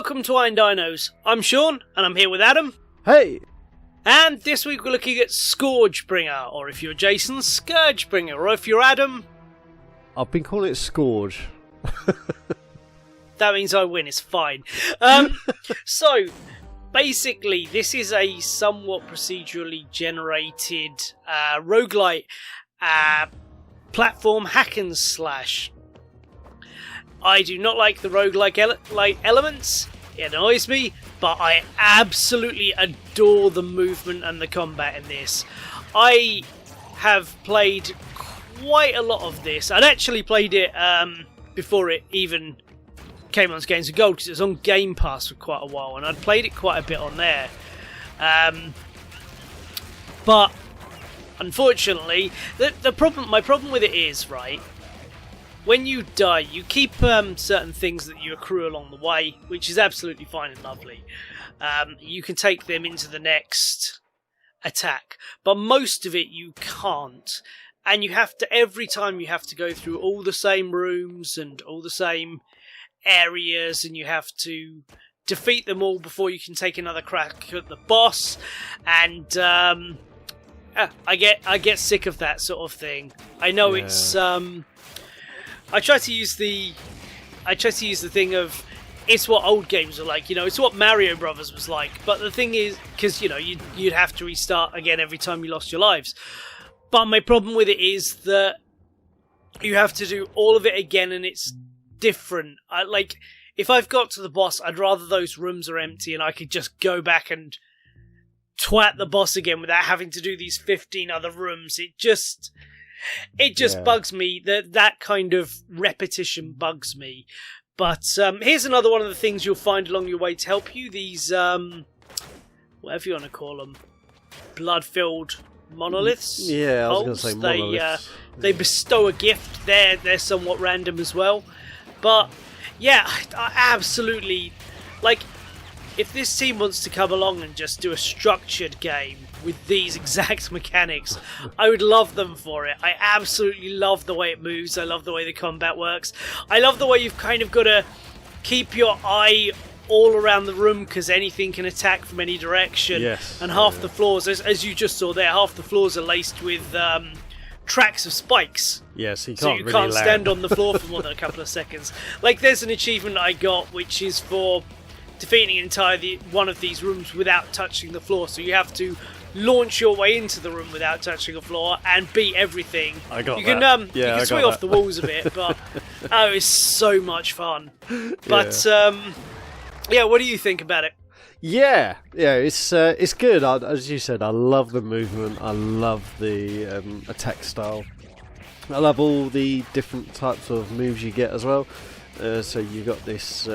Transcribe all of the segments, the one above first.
welcome to Irondinos. I'm Shaun, and I'm here with Adam. Hey! And this week we're looking at Scourge Bringer, or if you're Jason, Scourge Bringer, or if you're Adam... I've been calling it Scourge. That means I win, it's fine. So, basically, this is a somewhat procedurally generated roguelite platform hack and slash. I do not like the roguelike elements, it annoys me, but I absolutely adore the movement and the combat in this. I have played quite a lot of this. I'd actually played it before it even came on Games of Gold, because it was on Game Pass for quite a while, and I'd played it quite a bit on there. But unfortunately, my problem with it is, right, when you die, you keep certain things that you accrue along the way, which is absolutely fine and lovely. You can take them into the next attack, but most of it you can't. And you have to, every time you have to go through all the same rooms and all the same areas, and you have to defeat them all before you can take another crack at the boss. And I get sick of that sort of thing. I know it's I try to use the thing of it's what old games are like, it's what Mario Brothers was like. But the thing is, because you'd have to restart again every time you lost your lives. But my problem with it is that you have to do all of it again, and it's different. If I've got to the boss, I'd rather those rooms are empty and I could just go back and twat the boss again without having to do these 15 other rooms. It just bugs me. That kind of repetition bugs me. But here's another one of the things you'll find along your way to help you. These, whatever you want to call them, blood-filled monoliths. Yeah, I was going to say monoliths. They bestow a gift. They're somewhat random as well. But, yeah, I absolutely... if this team wants to come along and just do a structured game with these exact mechanics, I would love them for it. I absolutely love the way it moves. I love the way the combat works. I love the way you've kind of got to keep your eye all around the room, because anything can attack from any direction. Yes. And half the floors, as you just saw there, half the floors are laced with tracks of spikes. Yes, so you can't stand on the floor for more than a couple of seconds. There's an achievement I got, which is for defeating one of these rooms without touching the floor. So you have to launch your way into the room without touching the floor and beat everything. I got you that. You can swing off the walls a bit, but it's so much fun. But what do you think about it? Yeah, it's good. As you said, I love the movement. I love the attack style. I love all the different types of moves you get as well. So you got this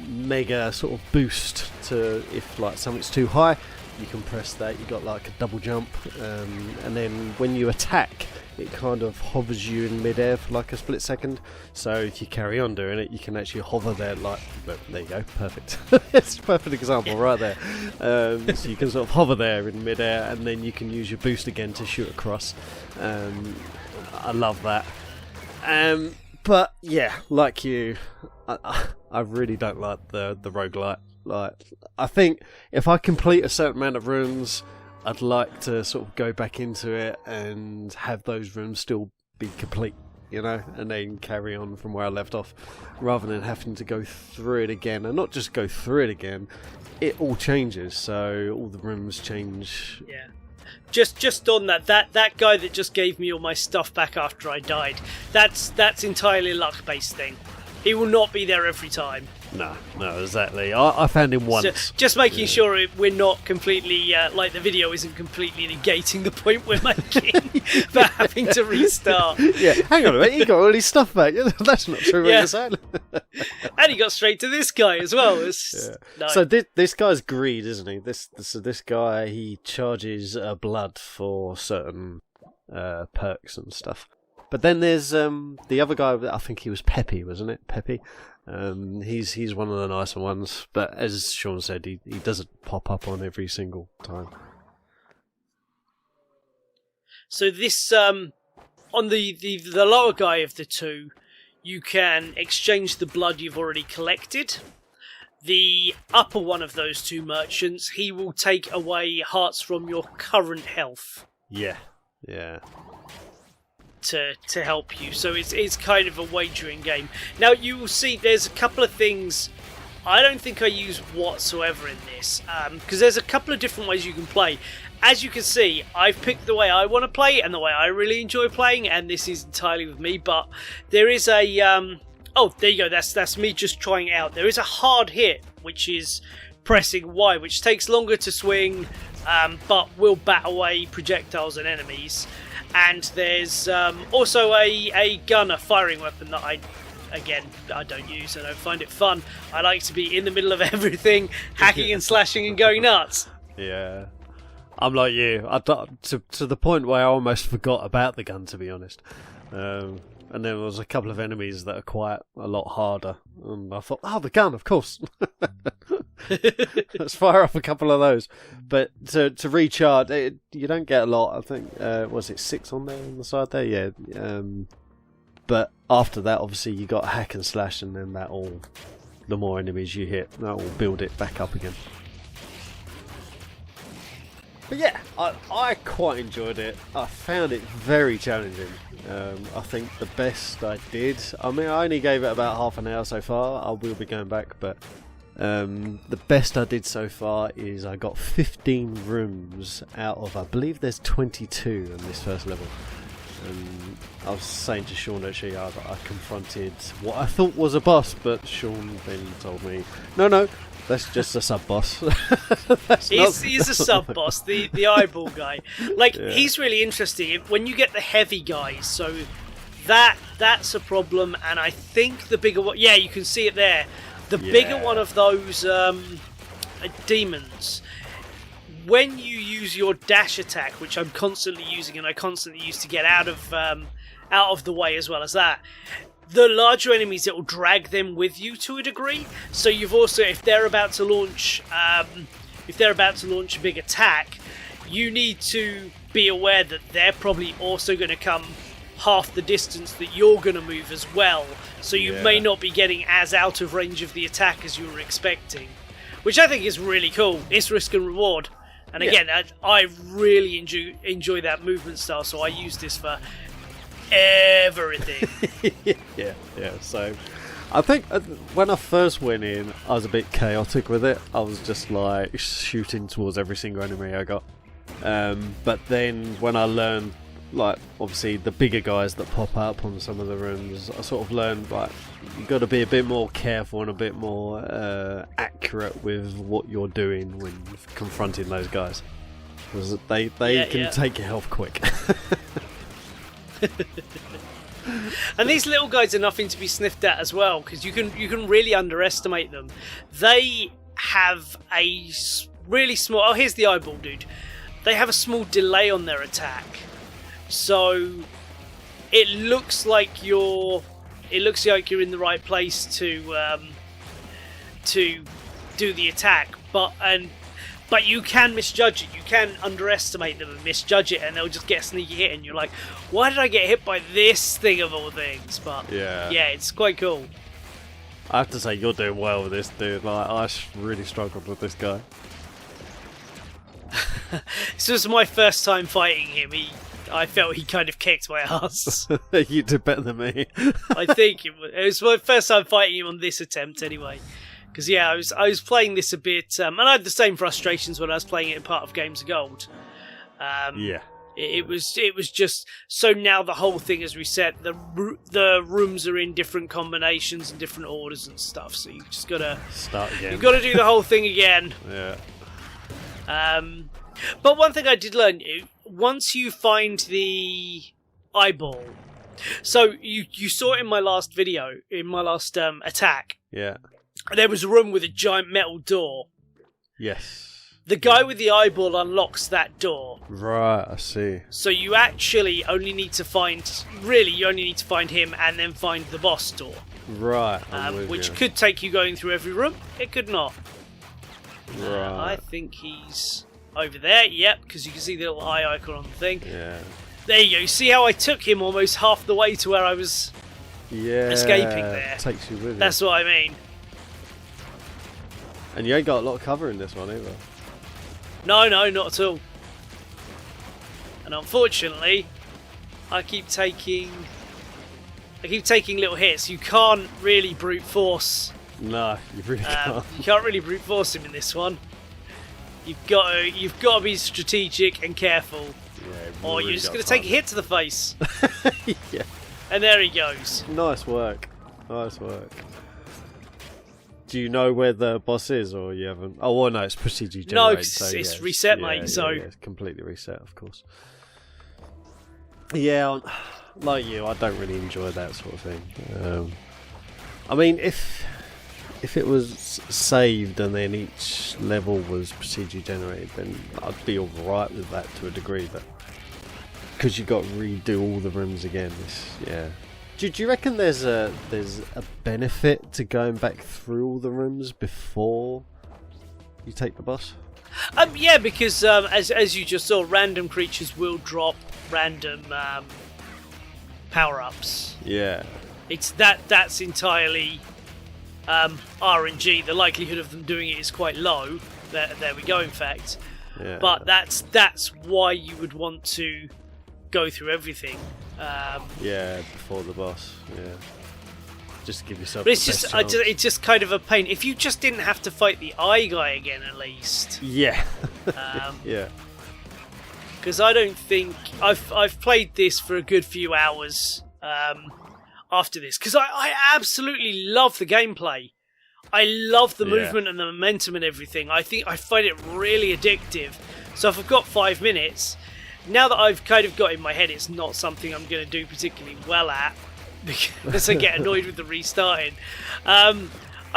mega sort of boost to if something's too high, you can press that. You got a double jump, and then when you attack, it kind of hovers you in midair for a split second. So if you carry on doing it, you can actually hover there. There you go, perfect. It's a perfect example right there. So you can sort of hover there in midair, and then you can use your boost again to shoot across. I love that. But yeah, like you, I really don't like the roguelite. I think if I complete a certain amount of rooms, I'd like to sort of go back into it and have those rooms still be complete, and then carry on from where I left off, rather than having to go through it again. And not just go through it again, it all changes, so all the rooms change. Yeah. Just on that guy that just gave me all my stuff back after I died, that's entirely a luck-based thing. He will not be there every time. No, exactly. I found him once. So just making sure we're not completely, the video isn't completely negating the point we're making about having to restart. Yeah, hang on a minute, he got all his stuff back. That's not true what you're saying. And he got straight to this guy as well. No. So this guy's greed, isn't he? This guy, he charges blood for certain perks and stuff. But then there's the other guy, I think he was Peppy, wasn't it? Peppy. He's one of the nicer ones, but as Shaun said, he doesn't pop up on every single time. So this on the lower guy of the two, you can exchange the blood you've already collected. The upper one of those two merchants, he will take away hearts from your current health. Yeah. To help you. So it's kind of a wagering game. Now you will see there's a couple of things I don't think I use whatsoever in this, because there's a couple of different ways you can play. As you can see, I've picked the way I want to play and the way I really enjoy playing, and this is entirely with me, but there is a oh, there you go, that's me just trying it out. There is a hard hit, which is pressing Y, which takes longer to swing, but will bat away projectiles and enemies. And there's also a gun, a firing weapon that I don't use. I don't find it fun. I like to be in the middle of everything, hacking and slashing and going nuts. Yeah. I'm like you. To the point where I almost forgot about the gun, to be honest. And there was a couple of enemies that are quite a lot harder. And I thought, oh, the gun, of course. Let's fire off a couple of those. But to recharge, you don't get a lot. I think, was it 6 on there on the side there? Yeah. But after that, obviously, you got hack and slash, and then the more enemies you hit, that will build it back up again. But yeah, I quite enjoyed it. I found it very challenging. I think the best I did, I mean, I only gave it about half an hour so far. I will be going back, but the best I did so far is I got 15 rooms out of, I believe there's 22 on this first level. I was saying to Shaun actually, I confronted what I thought was a boss, but Shaun then told me, no, that's just a sub-boss. He's a sub-boss, the eyeball guy. Like, yeah. He's really interesting. When you get the heavy guys, so that's a problem, and I think the bigger one... Yeah, you can see it there. The bigger one of those demons... When you use your dash attack, which I'm constantly using and I constantly use to get out of the way as well as that, the larger enemies, it will drag them with you to a degree. So you've also, if they're about to launch a big attack, you need to be aware that they're probably also going to come half the distance that you're going to move as well. So you may not be getting as out of range of the attack as you were expecting, which I think is really cool. It's risk and reward. And again, I really enjoy that movement style, so I use this for everything. yeah. So, I think when I first went in, I was a bit chaotic with it. I was just like shooting towards every single enemy I got. But then when I learned, like, obviously the bigger guys that pop up on some of the rooms, I sort of learned, like, you've got to be a bit more careful and a bit more accurate with what you're doing when confronting those guys, because they can take your health quick. And these little guys are nothing to be sniffed at as well, because you can really underestimate them. They have a really small... Oh, here's the eyeball dude. They have a small delay on their attack, so it looks like you're in the right place to do the attack, but you can misjudge it. You can underestimate them and misjudge it, and they'll just get a sneaky hit, and you're like, why did I get hit by this thing of all things? But yeah, it's quite cool. I have to say, you're doing well with this dude. Like, I really struggled with this guy. This was my first time fighting him. I felt he kind of kicked my ass. You did better than me. I think it was my first time fighting him on this attempt anyway. Because I was playing this a bit, and I had the same frustrations when I was playing it in part of Games of Gold. It was just, so now the whole thing is reset. The rooms are in different combinations and different orders and stuff. So you just gotta start again. You've got to do the whole thing again. Yeah. But one thing I did learn, once you find the eyeball, so you saw it in my last video, in my last attack. Yeah. There was a room with a giant metal door. Yes. The guy with the eyeball unlocks that door. Right, I see. So you actually only need to find him and then find the boss door. Right. Which could take you going through every room. It could not. Right. I think he's over there. Yep, because you can see the little eye icon on the thing. Yeah. There you go. See how I took him almost half the way to where I was escaping there. Takes you with you. That's what I mean. And you ain't got a lot of cover in this one either. No, not at all. And unfortunately, I keep taking little hits. You can't really brute force. No, you really can't. You can't really brute force him in this one. You've got to be strategic and careful, or really you're just going to take a hit to the face. Yeah. And there he goes. Nice work. Nice work. Do you know where the boss is, or you haven't? Oh, well, no, it's procedure generated. No, it's reset, mate. So it's completely reset, of course. Yeah, like you, I don't really enjoy that sort of thing. I mean, if it was saved and then each level was procedure generated, then I'd be alright with that to a degree. But because you've got to redo all the rooms again, Do you reckon there's a benefit to going back through all the rooms before you take the boss? Yeah, because as you just saw, random creatures will drop random power-ups. Yeah. It's that's entirely RNG. The likelihood of them doing it is quite low. There we go. In fact, Yeah. But that's why you would want to go through everything. Before the boss. Yeah. Just give yourself. But it's just kind of a pain. If you just didn't have to fight the eye guy again, at least. Yeah. Yeah. Because I don't think I've played this for a good few hours after this, because I absolutely love the gameplay. I love the movement and the momentum and everything. I find it really addictive. So if I've got 5 minutes, now that I've kind of got in my head it's not something I'm going to do particularly well at, because I get annoyed with the restarting. I'm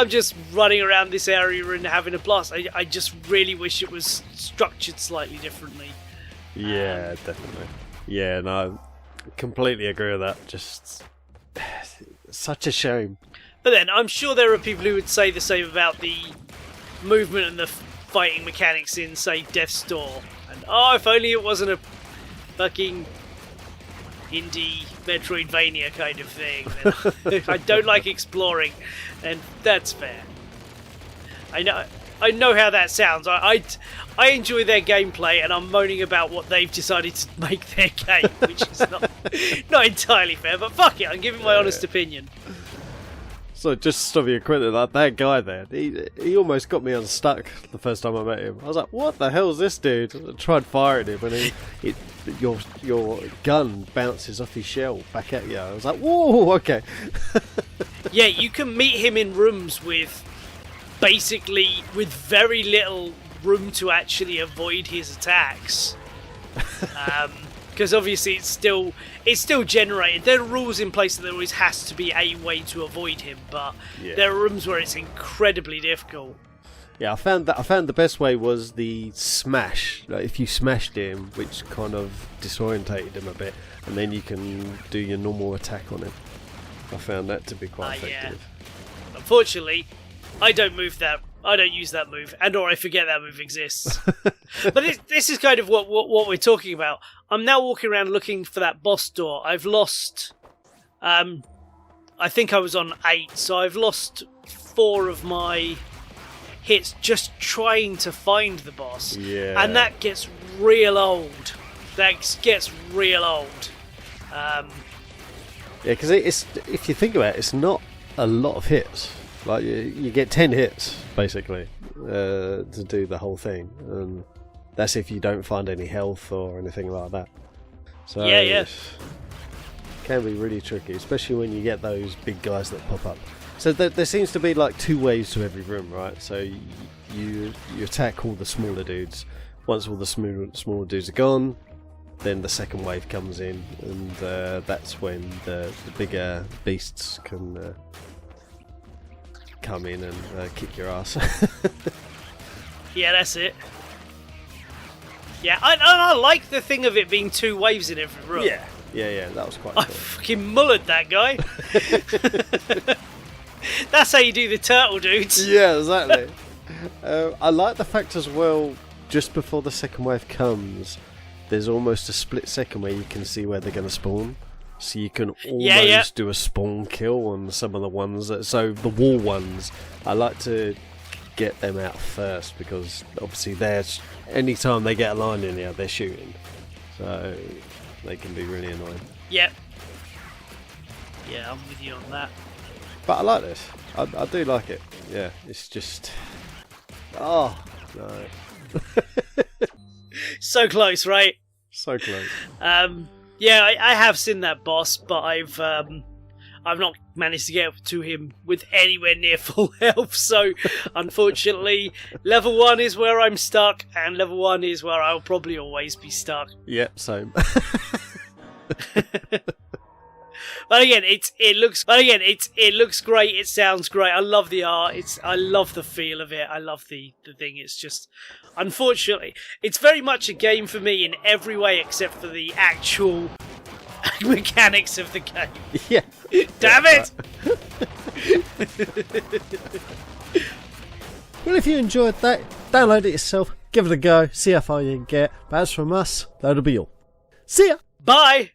just running around this area and having a blast. I just really wish it was structured slightly differently. Yeah, definitely. Yeah, no, completely agree with that. Just such a shame. But then I'm sure there are people who would say the same about the movement and the fighting mechanics in, say, Death's Door. And if only it wasn't a fucking indie Metroidvania kind of thing. And I don't like exploring, and that's fair. I know how that sounds. I enjoy their gameplay, and I'm moaning about what they've decided to make their game, which is not entirely fair. But fuck it, I'm giving my honest opinion. So just stop you quickly, like that guy there, he almost got me unstuck the first time I met him. I was like, what the hell is this dude? I tried firing him and your gun bounces off his shell back at you. I was like, whoa, okay. Yeah, you can meet him in rooms with very little room to actually avoid his attacks. Because obviously it's still generated. There are rules in place that there always has to be a way to avoid him, but there are rooms where it's incredibly difficult. Yeah, I found the best way was the smash. Like if you smashed him, which kind of disorientated him a bit, and then you can do your normal attack on him. I found that to be quite effective. Yeah. Unfortunately, I don't use that move, or I forget that move exists. But this is kind of what we're talking about. I'm now walking around looking for that boss door. I've lost... I think I was on 8, so I've lost 4 of my hits just trying to find the boss. Yeah. And that gets real old. Yeah, because if you think about it, it's not a lot of hits. Like you get 10 hits basically to do the whole thing, and that's if you don't find any health or anything like that. So it can be really tricky, especially when you get those big guys that pop up. So there seems to be like 2 waves to every room, right? So you attack all the smaller dudes. Once all the smaller dudes are gone, then the second wave comes in, and that's when the bigger beasts can come in and kick your ass. Yeah, that's it. Yeah, I like the thing of it being 2 waves in every room. Yeah, that was quite I cool. fucking mullered that guy. That's how you do the turtle dudes. Yeah, exactly. I like the fact as well, just before the second wave comes, there's almost a split second where you can see where they're going to spawn. So you can almost do a spawn kill on some of the ones so the wall ones, I like to get them out first because obviously any time they get a line in here, they're shooting. So they can be really annoying. Yep. Yeah, I'm with you on that. But I like this. I do like it. Yeah, it's just... Oh, no. So close, right? So close. Yeah, I have seen that boss, but I've not managed to get to him with anywhere near full health. So, unfortunately, level 1 is where I'm stuck, and level 1 is where I'll probably always be stuck. Yep, same. But again, it looks great. It sounds great. I love the art. I love the feel of it. I love the thing. It's just, unfortunately, it's very much a game for me in every way except for the actual mechanics of the game. Yeah. Damn it! Well, if you enjoyed that, download it yourself, give it a go, see how far you can get. But as from us, that'll be all. See ya! Bye!